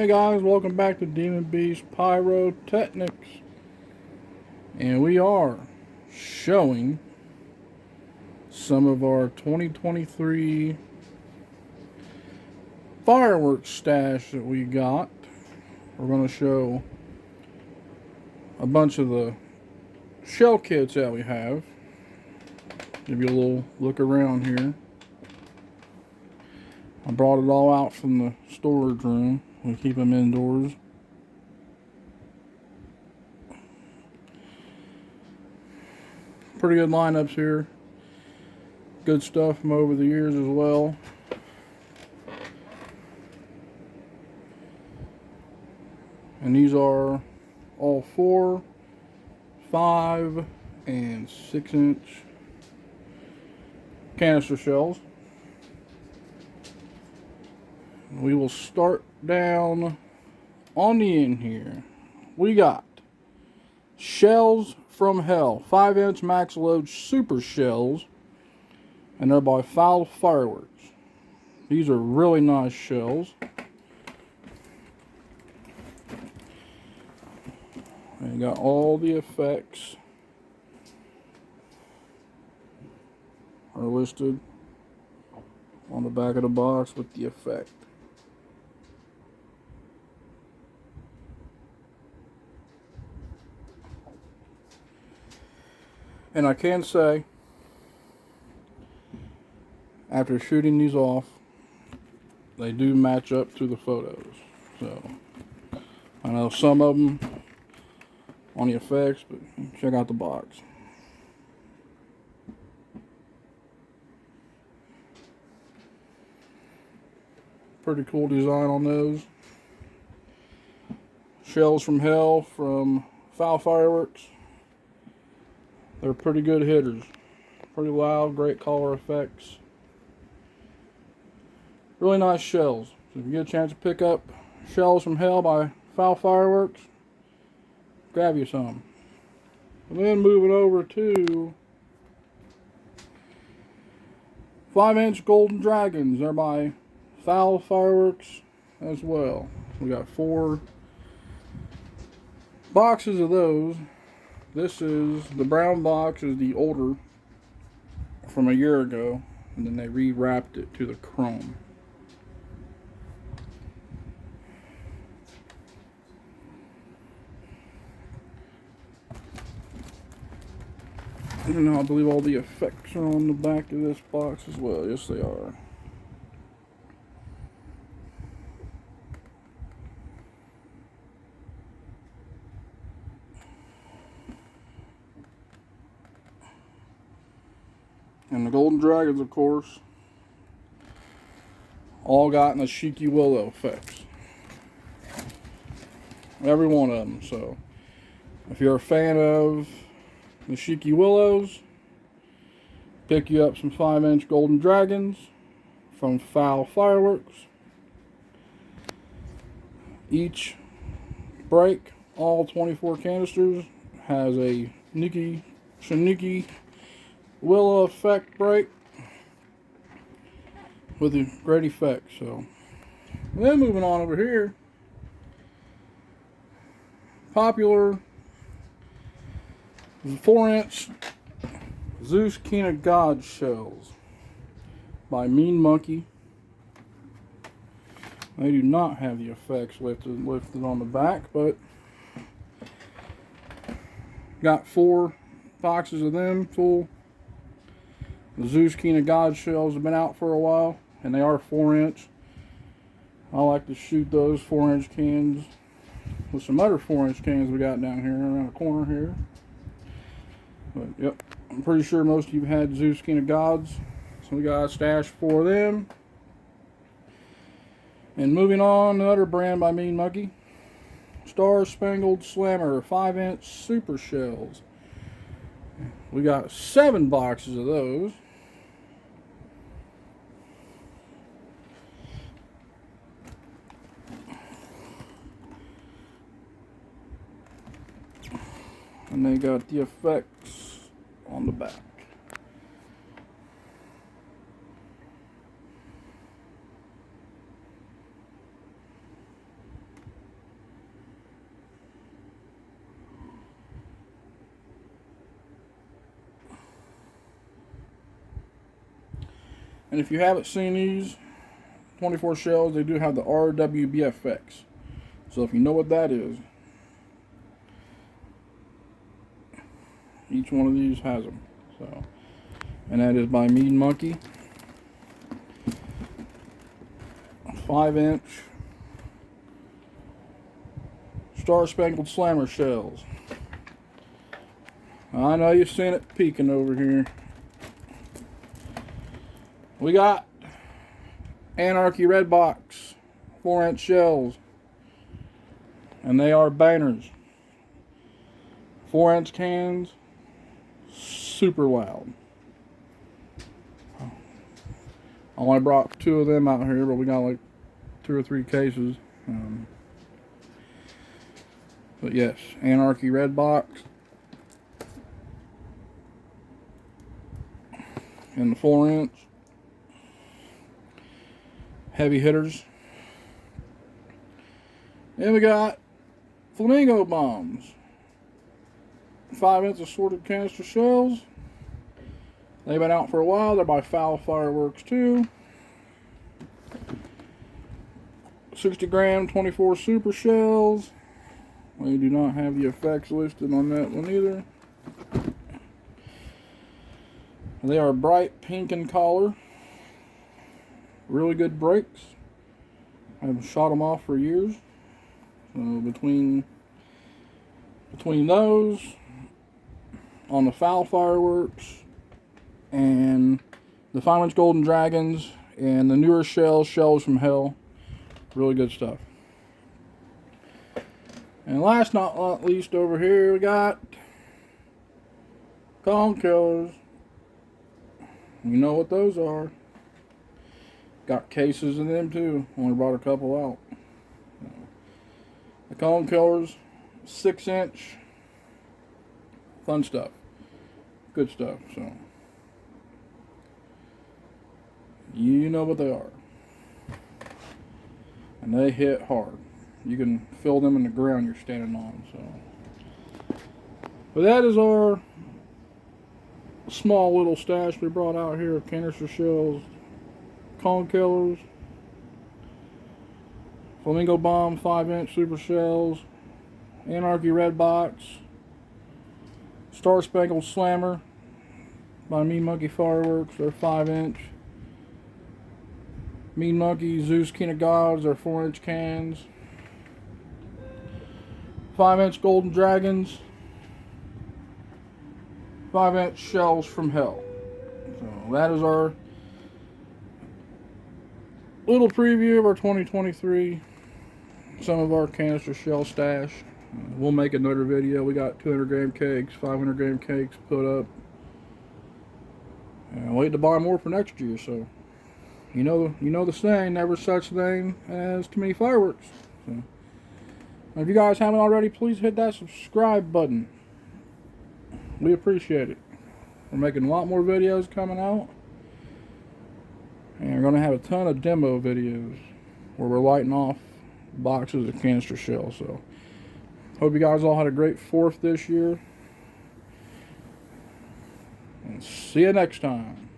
Hey guys, welcome back to Demon Beast Pyrotechnics. And we are showing some of our 2023 fireworks stash that we got. We're going to show a bunch of the shell kits that we have. Give you a little look around here. I brought it all out from the storage room. We keep them indoors. Pretty good lineups here. Good stuff from over the years as well. And these are all 4, 5, and 6-inch canister shells. We will start down on the end here. We got Shells from Hell, 5-inch max load super shells, and they're by Fireworks. These are really nice shells. And got all the effects are listed on the back of the box with the effect. And I can say, after shooting these off, they do match up to the photos. So, I know some of them on the effects, but check out the box. Pretty cool design on those. Shells from Hell from Fireworks. They're pretty good hitters. Pretty loud, great color effects. Really nice shells. So if you get a chance to pick up Shells from Hell by Fireworks, grab you some. And then moving over to 5-inch Golden Dragons. They're by Fireworks as well. We got 4 boxes of those. This is, the brown box is the older from a year ago, and then they rewrapped it to the chrome. And I believe all the effects are on the back of this box as well. Yes, they are. And the Golden Dragons, of course, all got the Cheeky Willow effects. Every one of them. So, if you're a fan of the Cheeky Willows, pick you up some 5-inch Golden Dragons from Fireworks. Each break, all 24 canisters, has a Sneaky Willow effect break with a great effect. So, and then moving on over here, popular 4-inch Zeus King of God shells by Mean Monkey. They do not have the effects lifted on the back, but got 4 boxes of them full. The Zeus King of God shells have been out for a while, and they are 4-inch. I like to shoot those 4-inch cans with some other 4-inch cans we got down here around the corner here. But yep, I'm pretty sure most of you had Zeus King of Gods, so we got a stash for them. And moving on, another brand by Mean Monkey, Star Spangled Slammer 5-inch super shells. We got 7 boxes of those. And they got the effects on the back. And if you haven't seen these 24 shells, they do have the RWBFX. So if you know what that is, each one of these has them. So, and that is by Mean Monkey. 5-inch Star Spangled Slammer shells. I know you've seen it peeking over here. We got Anarchy Red Box 4-inch shells, and they are bangers. 4-inch cans, super loud. I only brought 2 of them out here, but we got like 2 or 3 cases. But yes, Anarchy Red Box. And the 4-inch heavy hitters. Then we got Flamingo Bombs. 5-inch assorted canister shells. They've been out for a while. They're by Fireworks too. 60-gram 24 super shells. We do not have the effects listed on that one either. They are bright pink in color. Really good breaks. I've shot them off for years. So between those, on the foul fireworks, and the 5-inch Golden Dragons, and the newer shells from Hell, really good stuff. And last not least over here, we got Cone Killers. You know what those are. Got cases of them too. Only brought a couple out. The Cone Killers, 6-inch. Fun stuff. Good stuff. So you know what they are. And they hit hard. You can feel them in the ground you're standing on. So, but that is our small little stash we brought out here of canister shells, Cone Killers, Flamingo Bomb 5-inch super shells, Anarchy Red Box, Star Spangled Slammer by Mean Monkey Fireworks, they're 5-inch. Mean Monkey Zeus King of Gods, they're 4-inch cans. 5-inch Golden Dragons, 5-inch shells from Hell. So that is our little preview of our 2023. Some of our canister shell stash. We'll make another video. We got 200-gram cakes, 500-gram cakes put up. And wait to buy more for next year. So you know the saying, never such thing as too many fireworks. So if you guys haven't already, please hit that subscribe button. We appreciate it. We're making a lot more videos coming out. And we're going to have a ton of demo videos where we're lighting off boxes of canister shells. So hope you guys all had a great 4th this year. And see you next time.